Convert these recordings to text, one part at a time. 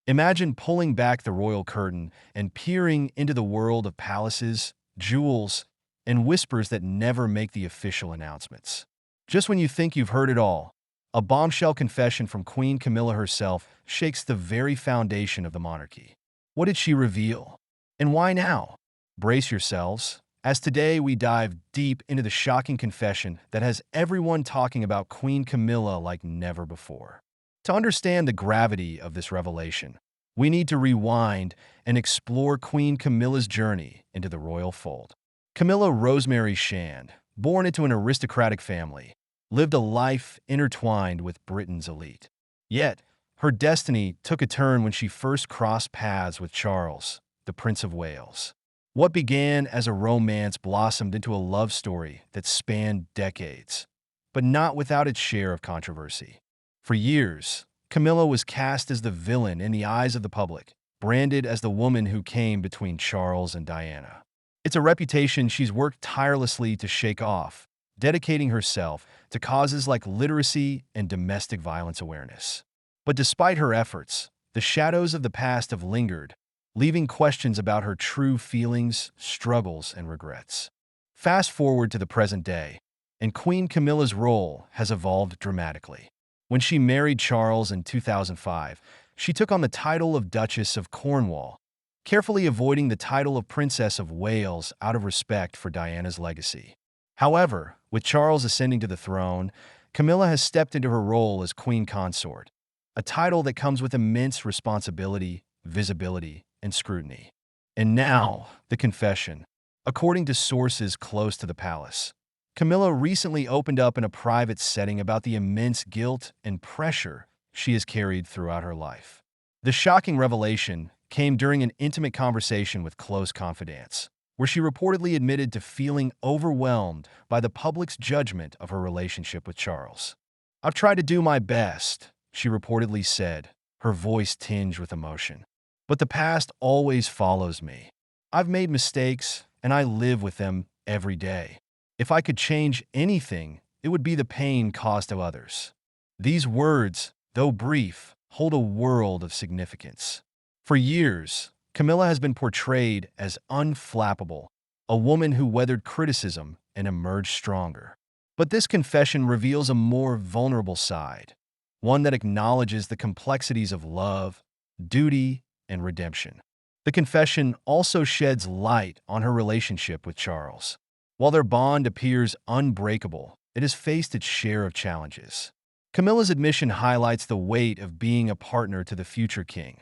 Imagine pulling back the royal curtain and peering into the world of palaces, jewels, and whispers that never make the official announcements. Just when you think you've heard it all, a bombshell confession from Queen Camilla herself shakes the very foundation of the monarchy. What did she reveal? And why now? Brace yourselves, as today we dive deep into the shocking confession that has everyone talking about Queen Camilla like never before. To understand the gravity of this revelation, we need to rewind and explore Queen Camilla's journey into the royal fold. Camilla Rosemary Shand, born into an aristocratic family, lived a life intertwined with Britain's elite. Yet, her destiny took a turn when she first crossed paths with Charles, the Prince of Wales. What began as a romance blossomed into a love story that spanned decades, but not without its share of controversy. For years, Camilla was cast as the villain in the eyes of the public, branded as the woman who came between Charles and Diana. It's a reputation she's worked tirelessly to shake off, dedicating herself to causes like literacy and domestic violence awareness. But despite her efforts, the shadows of the past have lingered, leaving questions about her true feelings, struggles, and regrets. Fast forward to the present day, and Queen Camilla's role has evolved dramatically. When she married Charles in 2005, she took on the title of Duchess of Cornwall, carefully avoiding the title of Princess of Wales out of respect for Diana's legacy. However, with Charles ascending to the throne, Camilla has stepped into her role as Queen Consort, a title that comes with immense responsibility, visibility, and scrutiny. And now, the confession. According to sources close to the palace, Camilla recently opened up in a private setting about the immense guilt and pressure she has carried throughout her life. The shocking revelation came during an intimate conversation with close confidants, where she reportedly admitted to feeling overwhelmed by the public's judgment of her relationship with Charles. "I've tried to do my best," she reportedly said, her voice tinged with emotion. "But the past always follows me. I've made mistakes, and I live with them every day. If I could change anything, it would be the pain caused to others." These words, though brief, hold a world of significance. For years, Camilla has been portrayed as unflappable, a woman who weathered criticism and emerged stronger. But this confession reveals a more vulnerable side, one that acknowledges the complexities of love, duty, and redemption. The confession also sheds light on her relationship with Charles. While their bond appears unbreakable, it has faced its share of challenges. Camilla's admission highlights the weight of being a partner to the future king,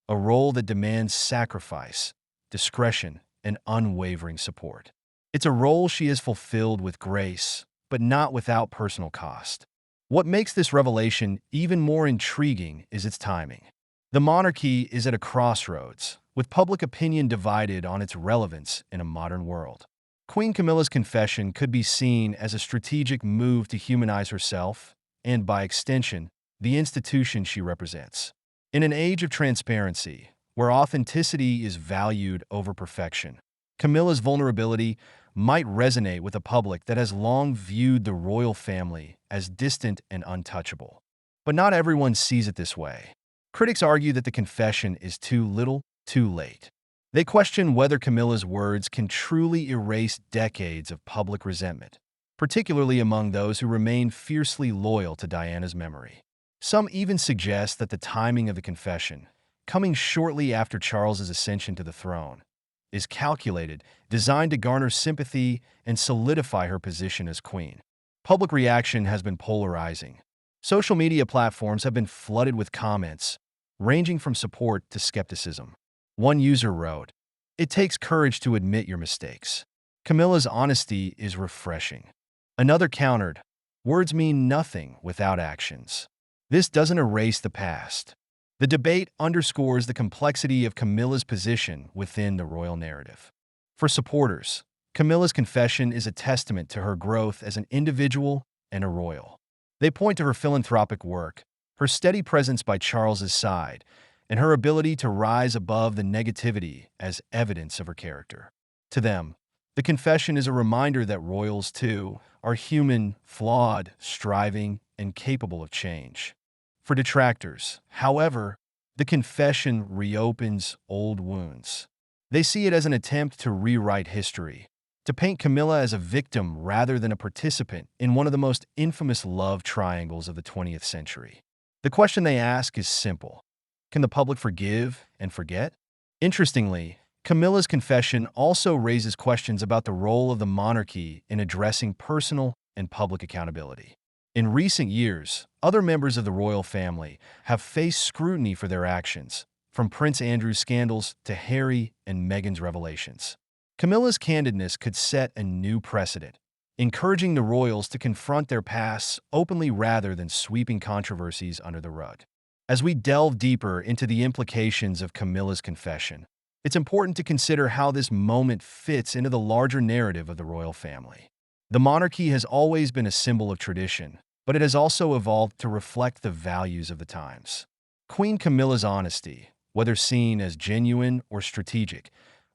a role that demands sacrifice, discretion, and unwavering support. It's a role she has fulfilled with grace, but not without personal cost. What makes this revelation even more intriguing is its timing. The monarchy is at a crossroads, with public opinion divided on its relevance in a modern world. Queen Camilla's confession could be seen as a strategic move to humanize herself, and by extension, the institution she represents. In an age of transparency, where authenticity is valued over perfection, Camilla's vulnerability might resonate with a public that has long viewed the royal family as distant and untouchable. But not everyone sees it this way. Critics argue that the confession is too little, too late. They question whether Camilla's words can truly erase decades of public resentment, particularly among those who remain fiercely loyal to Diana's memory. Some even suggest that the timing of the confession, coming shortly after Charles's ascension to the throne, is calculated, designed to garner sympathy and solidify her position as queen. Public reaction has been polarizing. Social media platforms have been flooded with comments, ranging from support to skepticism. One user wrote, "It takes courage to admit your mistakes. Camilla's honesty is refreshing." Another countered, "Words mean nothing without actions." This doesn't erase the past. The debate underscores the complexity of Camilla's position within the royal narrative. For supporters, Camilla's confession is a testament to her growth as an individual and a royal. They point to her philanthropic work, her steady presence by Charles's side, and her ability to rise above the negativity as evidence of her character. To them, the confession is a reminder that royals, too, are human, flawed, striving, and capable of change. For detractors, however, The confession reopens old wounds. They see it as an attempt to rewrite history, to paint Camilla as a victim rather than a participant in one of the most infamous love triangles of the 20th century. The question they ask is simple. Can the public forgive and forget? Interestingly, Camilla's confession also raises questions about the role of the monarchy in addressing personal and public accountability. In recent years, other members of the royal family have faced scrutiny for their actions, from Prince Andrew's scandals to Harry and Meghan's revelations. Camilla's candidness could set a new precedent, encouraging the royals to confront their pasts openly rather than sweeping controversies under the rug. As we delve deeper into the implications of Camilla's confession, it's important to consider how this moment fits into the larger narrative of the royal family. The monarchy has always been a symbol of tradition, but it has also evolved to reflect the values of the times. Queen Camilla's honesty, whether seen as genuine or strategic,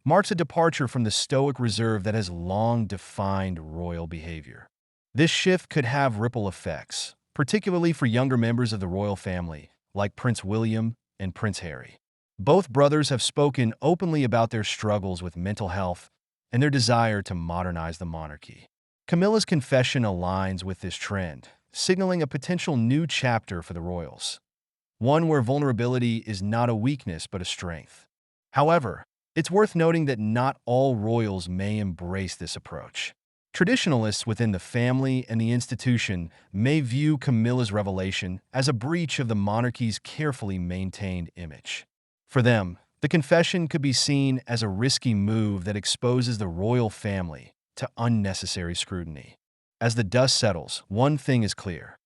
marks a departure from the stoic reserve that has long defined royal behavior. This shift could have ripple effects, particularly for younger members of the royal family, like Prince William and Prince Harry. Both brothers have spoken openly about their struggles with mental health and their desire to modernize the monarchy. Camilla's confession aligns with this trend, signaling a potential new chapter for the royals, one where vulnerability is not a weakness but a strength. However, it's worth noting that not all royals may embrace this approach. Traditionalists within the family and the institution may view Camilla's revelation as a breach of the monarchy's carefully maintained image. For them, the confession could be seen as a risky move that exposes the royal family to unnecessary scrutiny. As the dust settles, one thing is clear.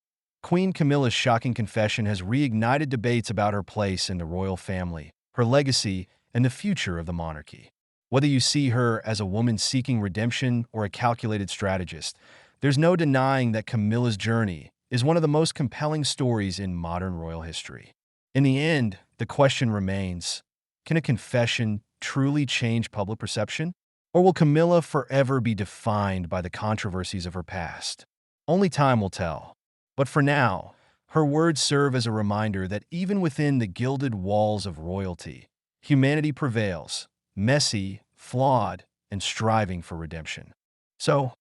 Queen Camilla's shocking confession has reignited debates about her place in the royal family, her legacy, and the future of the monarchy. Whether you see her as a woman seeking redemption or a calculated strategist, there's no denying that Camilla's journey is one of the most compelling stories in modern royal history. In the end, the question remains, can a confession truly change public perception? Or will Camilla forever be defined by the controversies of her past? Only time will tell. But for now, her words serve as a reminder that even within the gilded walls of royalty, humanity prevails, messy, flawed, and striving for redemption. So,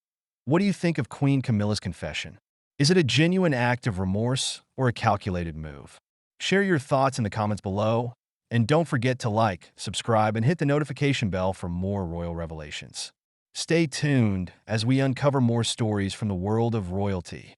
what do you think of Queen Camilla's confession? Is it a genuine act of remorse or a calculated move? Share your thoughts in the comments below, and don't forget to like, subscribe, and hit the notification bell for more royal revelations. Stay tuned as we uncover more stories from the world of royalty.